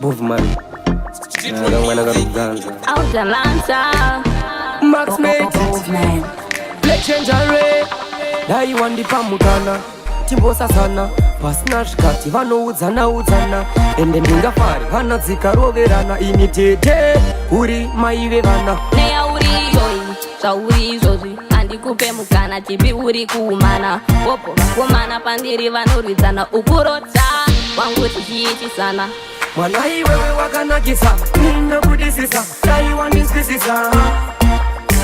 Movement. Atlanta. Max makes it. Movement. Legendary. Dai wandi pamukana timbosa sana pasina zvikati vanoudzana ende ndingafari hana dzikaroverana ini tete uri mai vevana Neya uri izvozvi zvauri izvozvi handikupe mukana tipi uri kuumana opo vakomana pandiri vanorwidzana ukurota wangu tichiichisana mwana iwewe wakanakisa ninokudisisa dai wandinzwisisa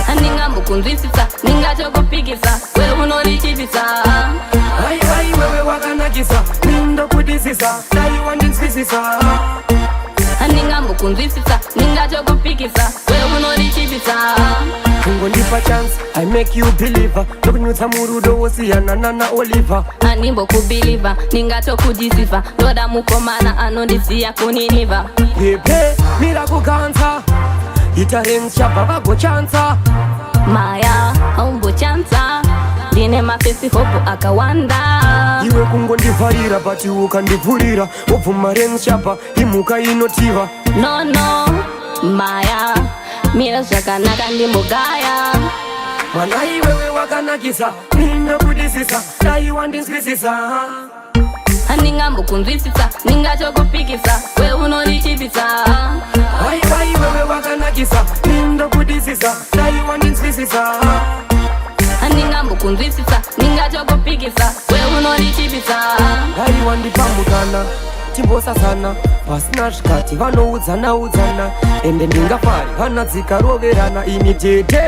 handingambokunzwisisa ndingatokupikisa we unorichipisa ai wewe wakanakisa nindokudisisa dai wandinzwisisa handingambokunzwisisa ndingatokupikisa we unorichipisa kungondipa chance I make you believer nokunyutsa murudo wosiyana nana Oliver handimbokubiliva ndingatokudisiva ndoda mukomana anondisiya kuniniva pepe mira kuganza itarenzi chabva vagochanza maya haumbochanza ndine mafesihopu akawanda iwe kungondivharira pati ukandivhurira wobvuma renzi chabva imhuka inotiva nono maya mira zvakanaka ndimbogaya mwana iwewe wakanakisa ninokudisisa dai wandinzwisisa handingambokunzwisisa ndingatokupikisa we unorichipisa ai wewe wakanakisa nindokudisisa dai wandinzwisisa handingambokunzwisisa ndingatokupikisa we unorichipisa dai wandipamukana timbosasana pasina zvikati vanoudzana ende ndingafari hana dzikaroverana ini tete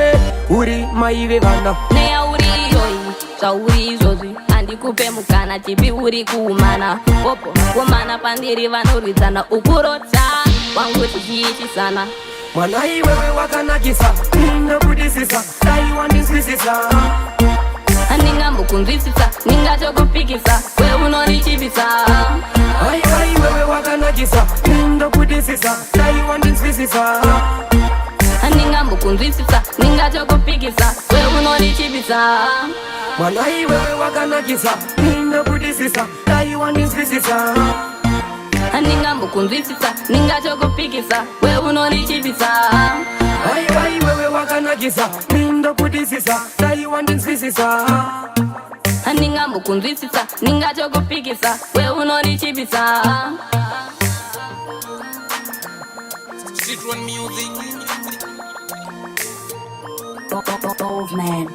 uri mai vevana neya uri izvozvi zvauri izvozvi handikupe mukana tipi uri kuumana opo vakomana pandiri vanorwidzana ukurota wangu tichiichisana mwana iwewe wakanakisa ninokudisisa dai wandinzwisisa handingambokunzwisisa ndingatokupikisa we unorichipisa ai wewe wakanakisa nindokudisisa dai wandinzwisisa handingambokunzwisisa ndingatokupikisa we unorichipisa mwana iwewe wakanakisa ninokudisisa dai wandinzwisisa handingambokunzwisisa ndingatokupikisa we unorichipisa ai wewe wakanakisa nindokudisisa dai wandinzwisisa handingambokunzwisisa ndingatokupikisa we unorichipisa Street run music. Movement.